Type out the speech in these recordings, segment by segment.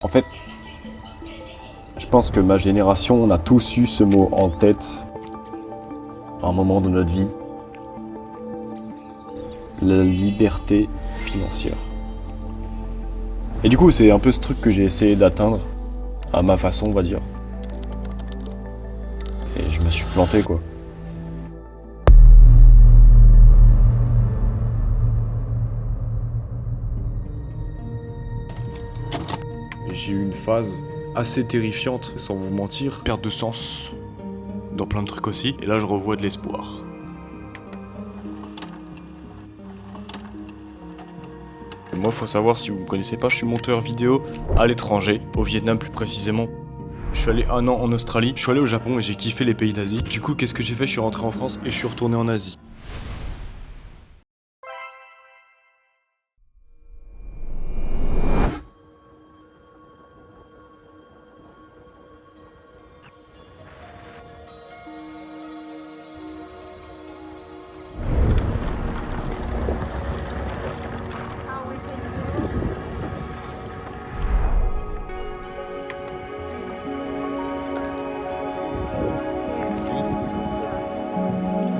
En fait, je pense que ma génération, on a tous eu ce mot en tête à un moment de notre vie. La liberté financière. Et du coup, c'est un peu ce truc que j'ai essayé d'atteindre, à ma façon, on va dire. Et je me suis planté, quoi. J'ai eu une phase assez terrifiante, sans vous mentir, perte de sens dans plein de trucs aussi. Et là, je revois de l'espoir. Moi, faut savoir, si vous me connaissez pas, je suis monteur vidéo à l'étranger, au Vietnam plus précisément. Je suis allé 1 an en Australie, je suis allé au Japon et j'ai kiffé les pays d'Asie. Du coup, qu'est-ce que j'ai fait? Je suis rentré en France et je suis retourné en Asie.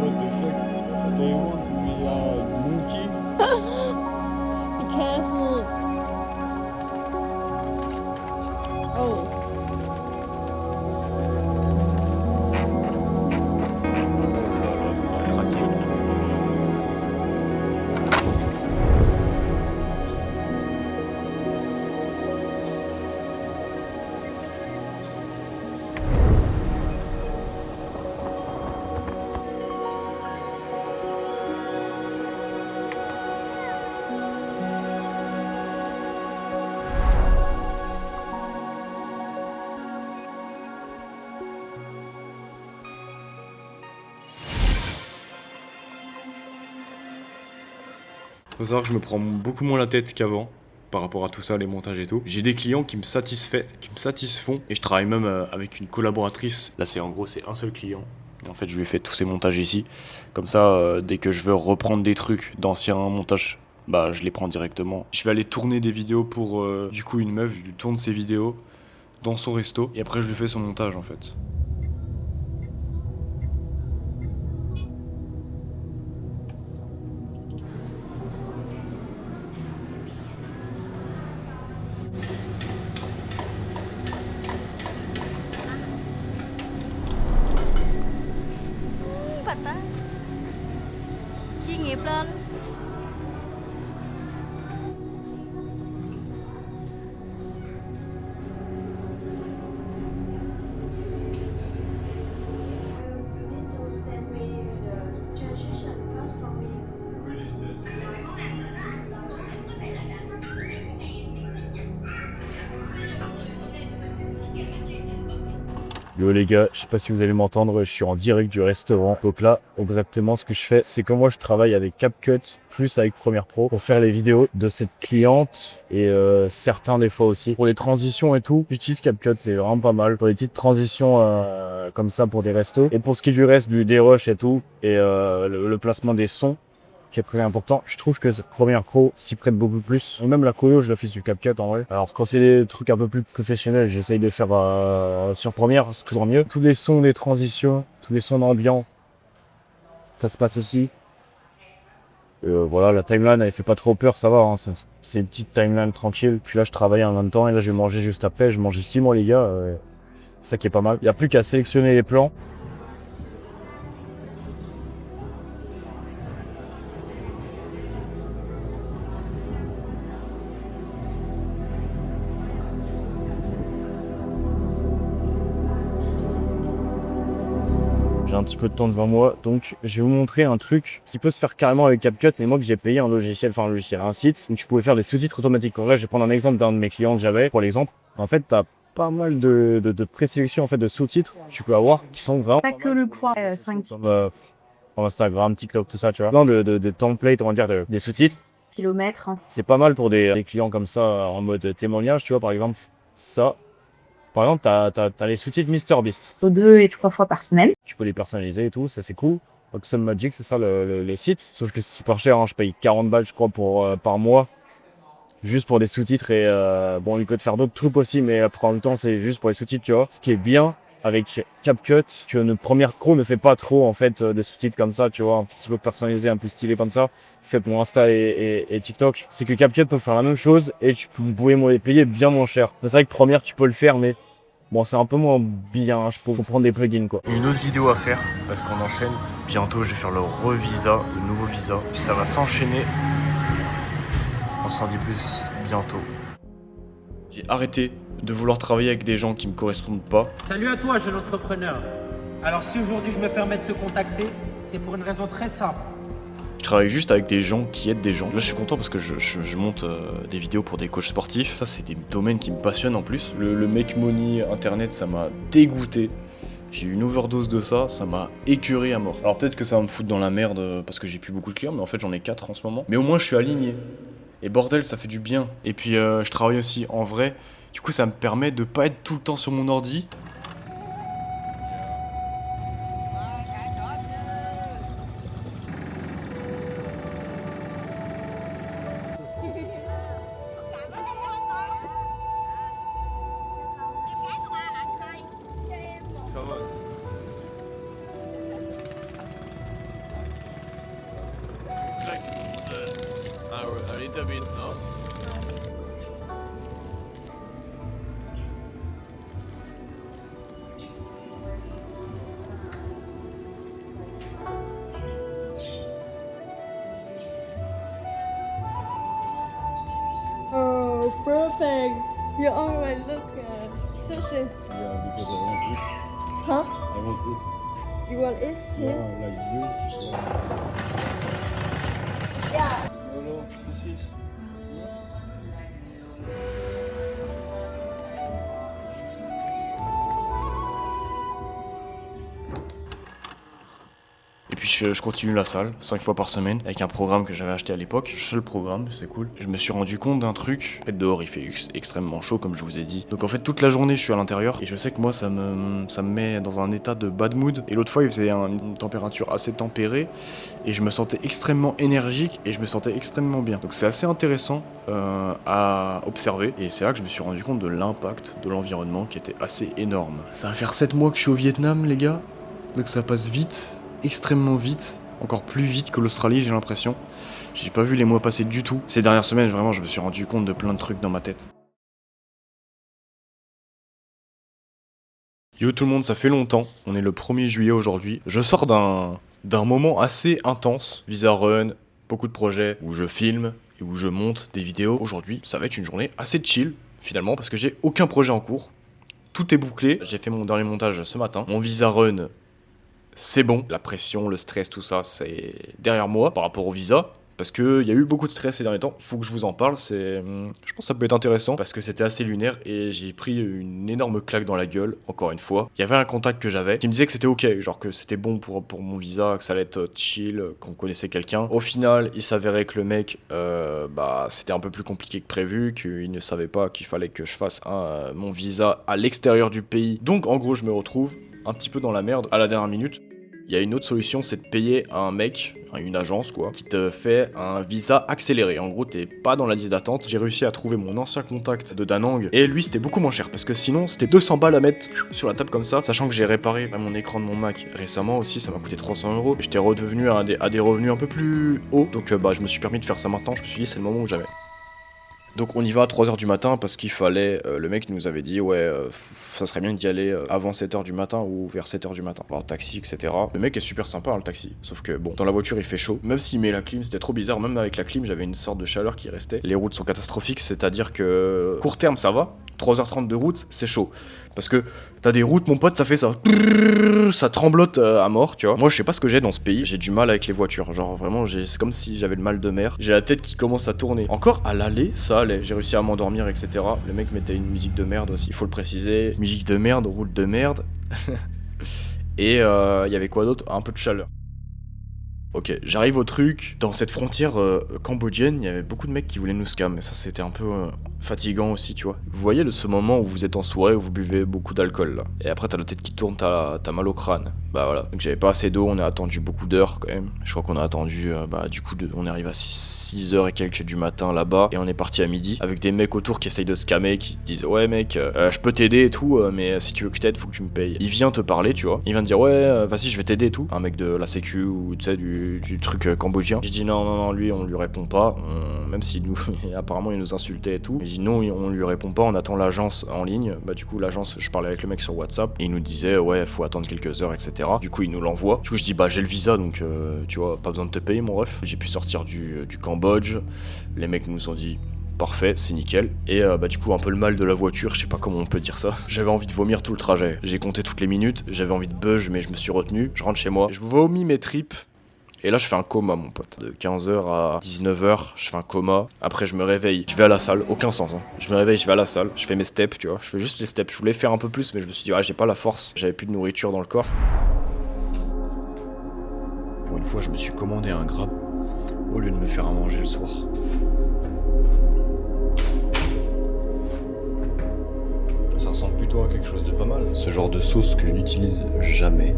What the fuck? Do you want to be a monkey? Be careful. Oh. Ça a craqué. Faut savoir que je me prends beaucoup moins la tête qu'avant par rapport à tout ça, les montages et tout. J'ai des clients qui me satisfont et je travaille même avec une collaboratrice. Là, c'est en gros, c'est un seul client. Et en fait, je lui ai fait tous ces montages ici. Comme ça, dès que je veux reprendre des trucs d'anciens montages, bah, je les prends directement. Je vais aller tourner des vidéos pour du coup une meuf. Je lui tourne ses vidéos dans son resto et après, je lui fais son montage en fait. Bạch á. Chuyên nghiệp lên. Yo les gars, je sais pas si vous allez m'entendre, je suis en direct du restaurant. Donc là, exactement ce que je fais, c'est que moi je travaille avec CapCut plus avec Premiere Pro pour faire les vidéos de cette cliente et certains des fois aussi. Pour les transitions et tout, j'utilise CapCut, c'est vraiment pas mal. Pour les petites transitions comme ça pour des restos. Et pour ce qui est du reste, du dérush et tout, et le placement des sons, qui est très important. Je trouve que Premiere Pro s'y prête beaucoup plus. Même la choreo, je la fais sur CapCut en vrai. Alors quand c'est des trucs un peu plus professionnels, j'essaye de faire sur Premiere, c'est toujours mieux. Tous les sons des transitions, tous les sons ambiants, ça se passe aussi. Voilà, la timeline, elle fait pas trop peur, ça va. Hein, c'est une petite timeline tranquille. Puis là, je travaille en même temps et là, je vais manger juste après. Je mange ici, moi, les gars. C'est ça qui est pas mal. Il n'y a plus qu'à sélectionner les plans. J'ai un petit peu de temps devant moi, donc je vais vous montrer un truc qui peut se faire carrément avec CapCut, mais moi que j'ai payé un logiciel, un site, où tu pouvais faire des sous-titres automatiques. En vrai, je vais prendre un exemple d'un de mes clients que j'avais, pour l'exemple. En fait, tu as pas mal de présélection en fait, de sous-titres que tu peux avoir qui sont vraiment Pas que le poids 5 comme Instagram, TikTok, tout ça, tu vois. Plein de templates, on va dire, des sous-titres. kilomètres. C'est pas mal pour des clients comme ça, en mode témoignage, tu vois, par exemple, ça. Par exemple, t'as les sous-titres MrBeast. 2 et 3 fois par semaine. Tu peux les personnaliser et tout, ça c'est cool. Oxum Magic, c'est ça les sites. Sauf que c'est super cher, hein. Je paye 40 balles, je crois, par mois. juste pour des sous-titres et bon, il peut te faire d'autres trucs aussi, mais après en même temps, c'est juste pour les sous-titres, tu vois. Ce qui est bien avec CapCut, que notre première pro ne fait pas trop en fait des sous-titres comme ça, tu vois, un petit peu personnalisé, un peu stylé comme ça, fait pour Insta et TikTok. C'est que CapCut peut faire la même chose et vous pouvez les payer bien moins cher. C'est vrai que première, tu peux le faire, mais bon, c'est un peu moins bien, je peux prendre des plugins quoi. Une autre vidéo à faire parce qu'on enchaîne. Bientôt, je vais faire le revisa, le nouveau visa. Puis ça va s'enchaîner. On s'en dit plus bientôt. J'ai arrêté de vouloir travailler avec des gens qui me correspondent pas. Salut à toi, jeune entrepreneur. Alors si aujourd'hui je me permets de te contacter, c'est pour une raison très simple. Je travaille juste avec des gens qui aident des gens. Là, je suis content parce que je monte des vidéos pour des coachs sportifs. Ça, c'est des domaines qui me passionnent en plus. Le make money internet, ça m'a dégoûté. J'ai eu une overdose de ça, ça m'a écœuré à mort. Alors peut-être que ça va me foutre dans la merde parce que j'ai plus beaucoup de clients, mais en fait j'en ai 4 en ce moment. Mais au moins je suis aligné. Et bordel, ça fait du bien. Et puis je travaille aussi en vrai. Du coup, ça me permet de pas être tout le temps sur mon ordi. Oh, perfect. You always look sushi. Yeah, because I want it. Huh? I want it. You want it? Yeah, like you. Yeah. Hello, sushi. Et puis je continue la salle 5 fois par semaine avec un programme que j'avais acheté à l'époque. Seul programme, c'est cool. Je me suis rendu compte d'un truc. En fait, dehors il fait extrêmement chaud comme je vous ai dit. Donc en fait toute la journée je suis à l'intérieur et je sais que moi ça me met dans un état de bad mood. Et l'autre fois il faisait une température assez tempérée et je me sentais extrêmement énergique et je me sentais extrêmement bien. Donc c'est assez intéressant à observer et c'est là que je me suis rendu compte de l'impact de l'environnement qui était assez énorme. Ça va faire 7 mois que je suis au Vietnam les gars. Donc ça passe vite. Extrêmement vite, encore plus vite que l'Australie j'ai l'impression. J'ai pas vu les mois passer du tout. Ces dernières semaines vraiment je me suis rendu compte de plein de trucs dans ma tête. Yo tout le monde, ça fait longtemps, on est le 1er juillet aujourd'hui. Je sors d'un moment assez intense, Visa Run, beaucoup de projets où je filme et où je monte des vidéos. Aujourd'hui ça va être une journée assez chill finalement parce que j'ai aucun projet en cours. Tout est bouclé, j'ai fait mon dernier montage ce matin. Mon Visa Run, c'est bon, la pression, le stress, tout ça, c'est derrière moi par rapport au visa. Parce qu'il y a eu beaucoup de stress ces derniers temps, faut que je vous en parle, je pense que ça peut être intéressant parce que c'était assez lunaire et j'ai pris une énorme claque dans la gueule, encore une fois. Il y avait un contact que j'avais qui me disait que c'était ok, genre que c'était bon pour mon visa, que ça allait être chill, qu'on connaissait quelqu'un. Au final, il s'avérait que le mec, c'était un peu plus compliqué que prévu, qu'il ne savait pas qu'il fallait que je fasse mon visa à l'extérieur du pays. Donc en gros, je me retrouve un petit peu dans la merde à la dernière minute. Il y a une autre solution, c'est de payer un mec, une agence quoi, qui te fait un visa accéléré. En gros, t'es pas dans la liste d'attente. J'ai réussi à trouver mon ancien contact de Danang et lui c'était beaucoup moins cher parce que sinon c'était 200 balles à mettre sur la table comme ça. Sachant que j'ai réparé mon écran de mon Mac récemment aussi, ça m'a coûté 300 €. J'étais redevenu à des revenus un peu plus hauts, donc je me suis permis de faire ça maintenant. Je me suis dit c'est le moment ou jamais. Donc on y va à 3h du matin parce qu'il fallait, le mec nous avait dit ça serait bien d'y aller avant 7h du matin ou vers 7h du matin, voir taxi etc. Le mec est super sympa le taxi, sauf que bon, dans la voiture il fait chaud, même s'il met la clim c'était trop bizarre, même avec la clim j'avais une sorte de chaleur qui restait. Les routes sont catastrophiques, c'est-à-dire que court terme ça va, 3h30 de route c'est chaud. Parce que t'as des routes, mon pote, ça fait ça. Ça tremblote à mort, tu vois. Moi, je sais pas ce que j'ai dans ce pays. J'ai du mal avec les voitures. Genre, vraiment, c'est comme si j'avais le mal de mer. J'ai la tête qui commence à tourner. Encore à l'aller, ça allait. J'ai réussi à m'endormir, etc. Le mec mettait une musique de merde aussi, il faut le préciser. Musique de merde, route de merde. Et il y avait quoi d'autre? Un peu de chaleur. Ok, j'arrive au truc. Dans cette frontière cambodgienne, il y avait beaucoup de mecs qui voulaient nous scam. Et ça, c'était un peu fatigant aussi, tu vois. Vous voyez ce moment où vous êtes en soirée, où vous buvez beaucoup d'alcool là, et après t'as la tête qui tourne, t'as mal au crâne. Bah voilà, donc j'avais pas assez d'eau, on a attendu beaucoup d'heures quand même. Je crois qu'on a attendu, du coup, on arrive à 6h et quelques du matin là-bas, et on est parti à midi, avec des mecs autour qui essayent de scammer, qui te disent ouais mec, je peux t'aider et tout, mais si tu veux que je t'aide, faut que tu me payes. Il vient te parler, tu vois, il vient te dire ouais, vas-y je vais t'aider et tout. Un mec de la sécu ou tu sais du truc cambodgien. Je dis non, lui on lui répond pas, même si nous, apparemment il nous insultait et tout. Je dis non, on lui répond pas, on attend l'agence en ligne. Bah du coup l'agence, je parlais avec le mec sur WhatsApp, et il nous disait ouais faut attendre quelques heures, etc. Du coup il nous l'envoie. Du coup je dis bah j'ai le visa, donc tu vois, pas besoin de te payer mon ref. J'ai pu sortir du Cambodge. Les mecs nous ont dit parfait, c'est nickel. Et du coup un peu le mal de la voiture, je sais pas comment on peut dire ça. J'avais envie de vomir tout le trajet. J'ai compté toutes les minutes, j'avais envie de buzz mais je me suis retenu. Je rentre chez moi, je vomis mes tripes. Et là je fais un coma mon pote. De 15h à 19h, je fais un coma. Après je me réveille, je vais à la salle, aucun sens hein. Je me réveille, je vais à la salle, je fais mes steps, tu vois. Je fais juste les steps, je voulais faire un peu plus mais je me suis dit j'ai pas la force. J'avais plus de nourriture dans le corps. Pour une fois je me suis commandé un Grab au lieu de me faire à manger le soir. Ça ressemble plutôt à quelque chose de pas mal. Ce genre de sauce que je n'utilise jamais.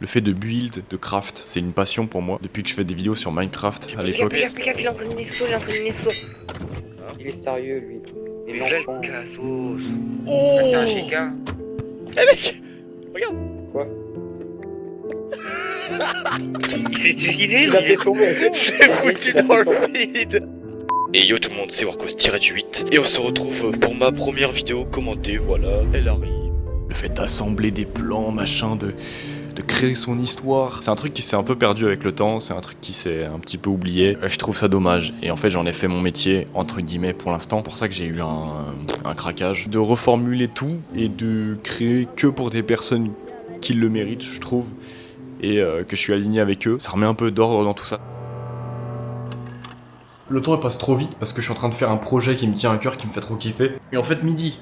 Le fait de build, de craft, c'est une passion pour moi. Depuis que je fais des vidéos sur Minecraft à l'époque. Il est en train de m'exploser, il est en train de m'exploser. Il est sérieux lui. Il est enfant. Oh. C'est un chica. Eh mec, regarde. Quoi? Il s'est suicidé Il a lui. fait tomber. J'ai foutu dans le vide. Et yo tout le monde, c'est Warcos-du-8 et on se retrouve pour ma première vidéo commentée, voilà, elle arrive. Le fait d'assembler des plans, machin, de créer son histoire, c'est un truc qui s'est un peu perdu avec le temps, c'est un truc qui s'est un petit peu oublié. Je trouve ça dommage, et en fait j'en ai fait mon métier, entre guillemets, pour l'instant. C'est pour ça que j'ai eu un craquage, de reformuler tout et de créer que pour des personnes qui le méritent, je trouve, et que je suis aligné avec eux. Ça remet un peu d'ordre dans tout ça. Le temps passe trop vite parce que je suis en train de faire un projet qui me tient à cœur, qui me fait trop kiffer. Et en fait midi.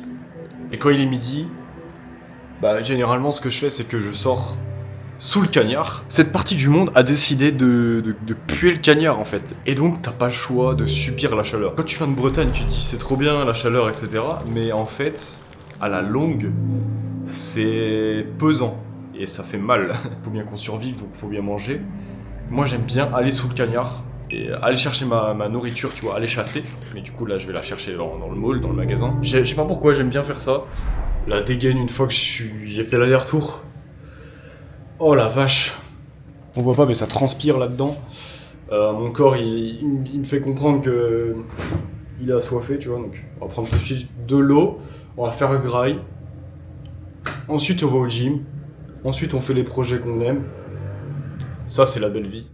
Et quand il est midi, bah généralement ce que je fais c'est que je sors sous le cagnard. Cette partie du monde a décidé de puer le cagnard en fait. Et donc t'as pas le choix de subir la chaleur. Quand tu viens de Bretagne tu te dis c'est trop bien la chaleur etc. Mais en fait à la longue c'est pesant. Et ça fait mal. Faut bien qu'on survive donc faut bien manger. Moi j'aime bien aller sous le cagnard. Et aller chercher ma nourriture, tu vois, aller chasser. Mais du coup là je vais la chercher dans le mall, dans le magasin. Je sais pas pourquoi j'aime bien faire ça. La dégaine une fois que j'ai fait l'aller-retour. Oh la vache. On voit pas mais ça transpire là-dedans. Mon corps il me fait comprendre que il est assoiffé, tu vois. Donc on va prendre tout de suite de l'eau. On va faire un graille. Ensuite on va au gym. Ensuite on fait les projets qu'on aime. Ça c'est la belle vie.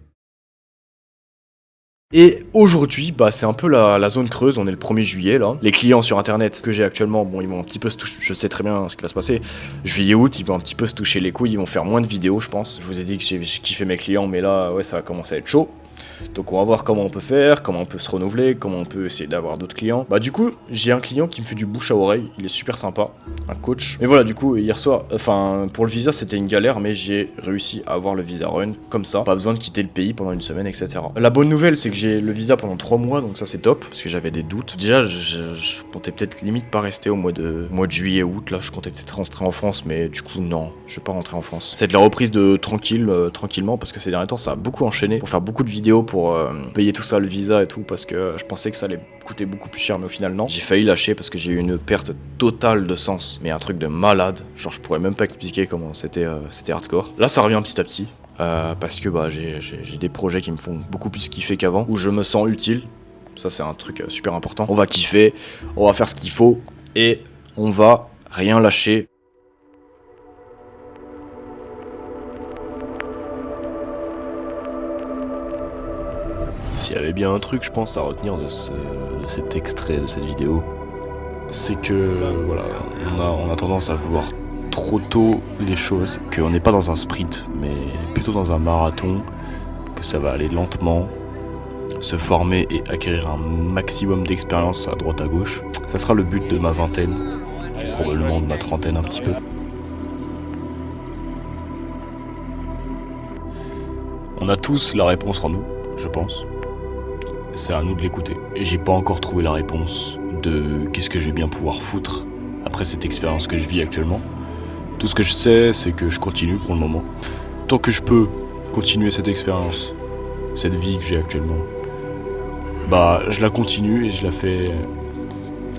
Et aujourd'hui, bah c'est un peu la zone creuse, on est le 1er juillet là. Les clients sur internet que j'ai actuellement, bon ils vont un petit peu se toucher, je sais très bien ce qui va se passer. Juillet-août, ils vont un petit peu se toucher les couilles, ils vont faire moins de vidéos je pense. Je vous ai dit que j'ai kiffé mes clients mais là ouais ça va commencer à être chaud. Donc on va voir comment on peut faire, comment on peut se renouveler, comment on peut essayer d'avoir d'autres clients. Bah du coup, j'ai un client qui me fait du bouche à oreille, il est super sympa, un coach. Mais voilà, du coup, hier soir, enfin, pour le visa, c'était une galère, mais j'ai réussi à avoir le visa run, comme ça. Pas besoin de quitter le pays pendant une semaine, etc. La bonne nouvelle, c'est que j'ai le visa pendant 3 mois, donc ça c'est top, parce que j'avais des doutes. Déjà, je comptais peut-être limite pas rester au mois de juillet, août, là, je comptais peut-être rentrer en France, mais du coup, non, je vais pas rentrer en France. C'est de la reprise de tranquillement, parce que ces derniers temps, ça a beaucoup enchaîné, pour faire beaucoup de vidéos, pour payer tout ça, le visa et tout, parce que je pensais que ça allait coûter beaucoup plus cher, mais au final, non. J'ai failli lâcher parce que j'ai eu une perte totale de sens, mais un truc de malade. Genre, je pourrais même pas expliquer comment c'était hardcore. Là, ça revient petit à petit. Parce que bah, j'ai des projets qui me font beaucoup plus kiffer qu'avant, où je me sens utile. Ça, c'est un truc super important. On va kiffer, on va faire ce qu'il faut, et on va rien lâcher. S'il y avait bien un truc, je pense, à retenir de cet extrait, de cette vidéo, c'est que, voilà, on a tendance à vouloir trop tôt les choses, qu'on n'est pas dans un sprint, mais plutôt dans un marathon, que ça va aller lentement, se former et acquérir un maximum d'expérience à droite à gauche. Ça sera le but de ma vingtaine, et probablement de ma trentaine un petit peu. On a tous la réponse en nous, je pense. C'est à nous de l'écouter. Et j'ai pas encore trouvé la réponse de qu'est-ce que je vais bien pouvoir foutre après cette expérience que je vis actuellement. Tout ce que je sais, c'est que je continue pour le moment. Tant que je peux continuer cette expérience, cette vie que j'ai actuellement, bah je la continue et je la fais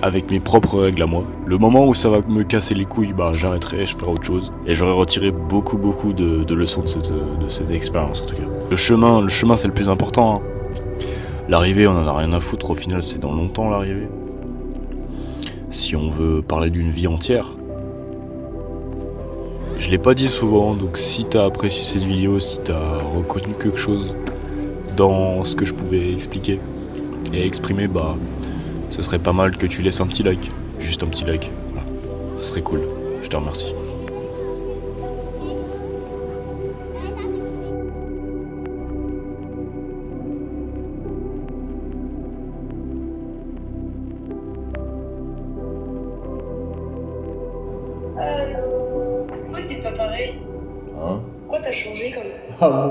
avec mes propres règles à moi. Le moment où ça va me casser les couilles, bah j'arrêterai, je ferai autre chose. Et j'aurai retiré beaucoup de leçons de cette expérience en tout cas. Le chemin c'est le plus important, hein. L'arrivée, on en a rien à foutre, au final c'est dans longtemps l'arrivée. Si on veut parler d'une vie entière. Je l'ai pas dit souvent, donc si t'as apprécié cette vidéo, si t'as reconnu quelque chose dans ce que je pouvais expliquer et exprimer, bah ce serait pas mal que tu laisses un petit like. Juste un petit like, voilà. Ce serait cool, je te remercie. Pourquoi t'es pas pareil? Hein? Pourquoi t'as changé comme ça?